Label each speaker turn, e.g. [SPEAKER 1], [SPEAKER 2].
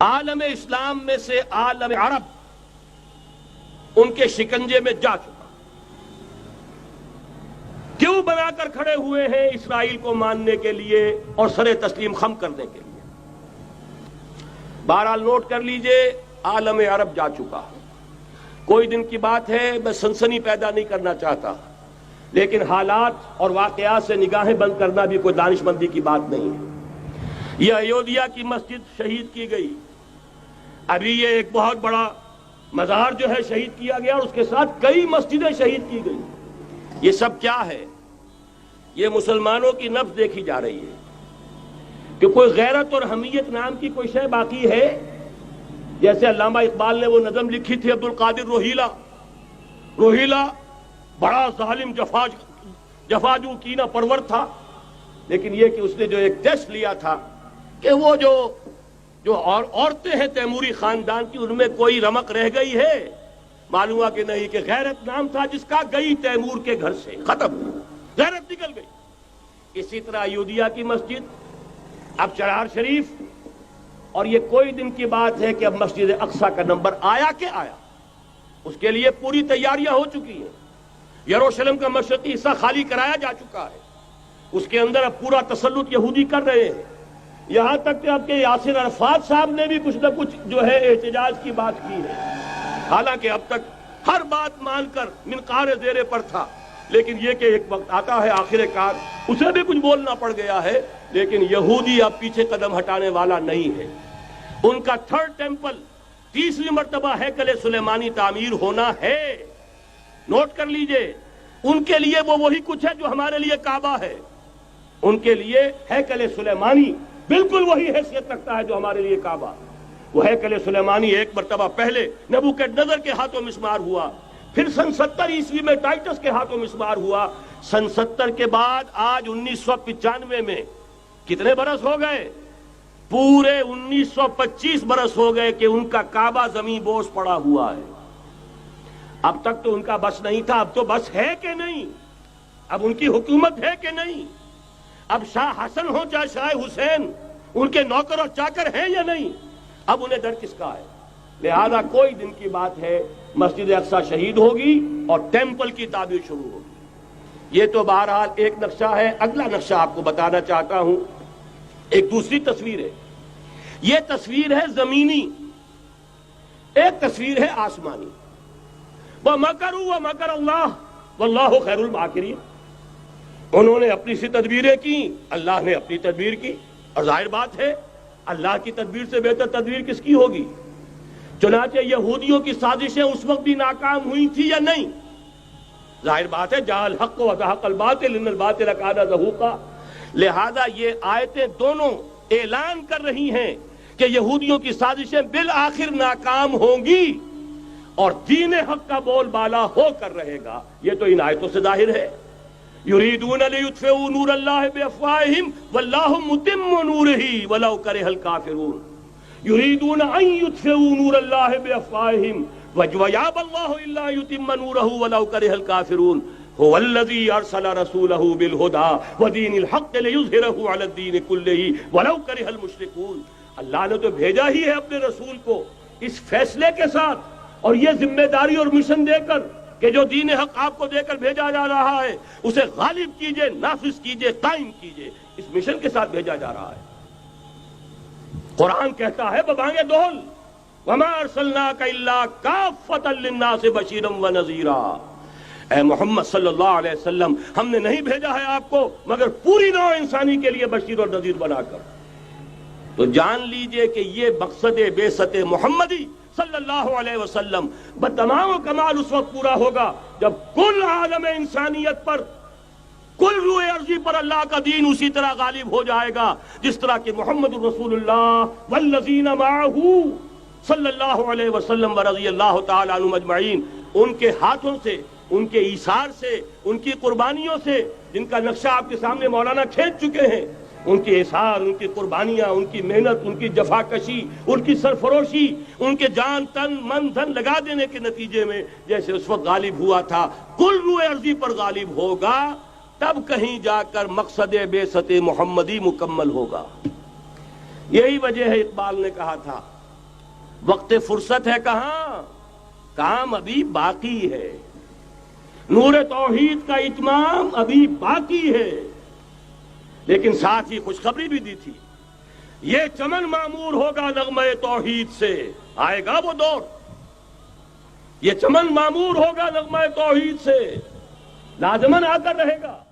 [SPEAKER 1] عالم اسلام میں سے عالم عرب ان کے شکنجے میں جا چکا، کیوں بنا کر کھڑے ہوئے ہیں اسرائیل کو ماننے کے لیے اور سر تسلیم خم کرنے کے لیے؟ بہرحال نوٹ کر لیجئے، عالم عرب جا چکا۔ کوئی دن کی بات ہے، میں سنسنی پیدا نہیں کرنا چاہتا، لیکن حالات اور واقعات سے نگاہیں بند کرنا بھی کوئی دانشمندی کی بات نہیں ہے۔ یہ ایودھیا کی مسجد شہید کی گئی، ابھی یہ ایک بہت بڑا مزار جو ہے شہید کیا گیا، اور اس کے ساتھ کئی مسجدیں شہید کی گئی۔ یہ سب کیا ہے؟ یہ مسلمانوں کی نفس دیکھی جا رہی ہے کہ کوئی غیرت اور حمیت نام کی کوئی شے باقی ہے؟ جیسے علامہ اقبال نے وہ نظم لکھی تھی، عبدالقادر روہیلا بڑا ظالم جفاجو کینہ پرور تھا، لیکن یہ کہ اس نے جو ایک ٹیسٹ لیا تھا کہ وہ جو عورتیں ہیں تیموری خاندان کی، ان میں کوئی رمق رہ گئی ہے؟ معلوم ہوا کہ نہیں، کہ غیرت نام تھا جس کا، گئی تیمور کے گھر سے، ختم، غیرت نکل گئی۔ اسی طرح ایودھیا کی مسجد، اب چرار شریف، اور یہ کوئی دن کی بات ہے کہ اب مسجد اقصی کا نمبر آیا کہ آیا، اس کے لیے پوری تیاریاں ہو چکی ہیں۔ یروشلم کا مشرقی حصہ خالی کرایا جا چکا ہے، اس کے اندر اب پورا تسلط یہودی کر رہے ہیں، یہاں تک کہ اب کے یاسر عرفات صاحب نے بھی کچھ نہ کچھ جو ہے احتجاج کی بات کی ہے، حالانکہ اب تک ہر بات مان کر منقار زیرے پر تھا، لیکن یہ کہ ایک وقت آتا ہے آخر کار اسے بھی کچھ بولنا پڑ گیا ہے۔ لیکن یہودی اب پیچھے قدم ہٹانے والا نہیں ہے۔ ان کا تھرڈ ٹیمپل، تیسری مرتبہ ہیکل سلیمانی تعمیر ہونا ہے۔ نوٹ کر لیجئے، ان کے لیے وہ وہی کچھ ہے جو ہمارے لیے کعبہ ہے، ان کے لیے ہیکل سلیمانی بالکل وہی حیثیت رکھتا ہے جو ہمارے لیے کعبہ۔ وہ ہیکل سلیمانی ایک مرتبہ پہلے نبوکدنضر کے ہاتھوں مسمار ہوا، پھر سن 70 عیسوی میں ٹائٹس کے ہاتھوں مسمار ہوا، سن 70 کے بعد آج 1995 میں کتنے برس ہو گئے؟ پورے 1925 برس ہو گئے کہ ان کا کعبہ زمین بوس پڑا ہوا ہے۔ اب تک تو ان کا بس نہیں تھا، اب تو بس ہے کہ نہیں؟ اب ان کی حکومت ہے کہ نہیں؟ اب شاہ حسن ہو چاہے شاہ حسین، ان کے نوکر اور چاکر ہیں یا نہیں؟ اب انہیں ڈر کس کا ہے؟ لہذا کوئی دن کی بات ہے، مسجد اقصی شہید ہوگی اور ٹیمپل کی تعمیر شروع ہوگی۔ یہ تو بہرحال ایک نقشہ ہے۔ اگلا نقشہ آپ کو بتانا چاہتا ہوں، ایک دوسری تصویر ہے۔ یہ تصویر ہے زمینی، ایک تصویر ہے آسمانی۔ وَمَكَرُوا وَمَكَرَ اللَّهُ وَاللَّهُ خَيْرُ الْمَاكِرِينَ۔ انہوں نے اپنی سی تدبیریں کی، اللہ نے اپنی تدبیر کی، اور ظاہر بات ہے اللہ کی تدبیر سے بہتر تدبیر کس کی ہوگی؟ چنانچہ یہودیوں کی سازشیں اس وقت بھی ناکام ہوئی تھی یا نہیں؟ ظاہر بات ہے جاء الحق وزهق الباطل ان الباطل کان زہوقا۔ لہذا یہ آیتیں دونوں اعلان کر رہی ہیں کہ یہودیوں کی سازشیں بالآخر ناکام ہوں گی اور دین حق کا بول بالا ہو کر رہے گا۔ یہ تو ان آیتوں سے ظاہر ہے۔ یریدون لیطفئوا نور اللہ بافواہہم واللہ متم نورہ ولو کرہ الکافرون۔ یریدون ان یطفئوا نور اللہ بافواہہم ویابى اللہ الا یتم نورہ ولو کرہ الکافرون۔ هو الذی ارسل رسولہ بالہدی ودین الحق لیظہرہ علی الدین کلہ ولو کرہ المشرکون۔ اللہ نے تو بھیجا ہی ہے اپنے رسول کو اس فیصلے کے ساتھ اور یہ ذمہ داری اور مشن دے کر کہ جو دین حق آپ کو دے کر بھیجا جا رہا ہے اسے غالب کیجئے، نافذ کیجئے، قائم کیجئے۔ اس مشن کے ساتھ بھیجا جا رہا ہے۔ قرآن کہتا ہے ببانگ دہل وما ارسلناک الا کافۃ للناس بشیرا ونذیرا۔ اے محمد صلی اللہ علیہ وسلم، ہم نے نہیں بھیجا ہے آپ کو مگر پوری نوع انسانی کے لیے بشیر اور نذیر بنا کر۔ تو جان لیجئے کہ یہ مقصد بعثت محمدی صلی اللہ علیہ وسلم بتمام و کمال اس وقت پورا ہوگا جب کل عالم انسانیت پر، کل روئے ارضی پر اللہ کا دین اسی طرح غالب ہو جائے گا جس طرح کہ محمد رسول اللہ والذین معہ صلی اللہ علیہ وسلم ورضی اللہ تعالی عنہم اجمعین، ان کے ہاتھوں سے، ان کے ایثار سے، ان کی قربانیوں سے، جن کا نقشہ آپ کے سامنے مولانا کھینچ چکے ہیں، ان کے احسار، ان کی قربانیاں، ان کی محنت، ان کی جفاکشی، ان کی سرفروشی، ان کے جان تن من دھن لگا دینے کے نتیجے میں جیسے اس وقت غالب ہوا تھا، کل روئے ارضی پر غالب ہوگا، تب کہیں جا کر مقصد بعثت محمدی مکمل ہوگا۔ یہی وجہ ہے اقبال نے کہا تھا وقت فرصت ہے کہاں، کام ابھی باقی ہے، نور توحید کا اتمام ابھی باقی ہے۔ لیکن ساتھ ہی خوشخبری بھی دی تھی، یہ چمن معمور ہوگا نغمہ توحید سے، آئے گا وہ دور، یہ چمن معمور ہوگا نغمہ توحید سے، لازماً آ کر رہے گا۔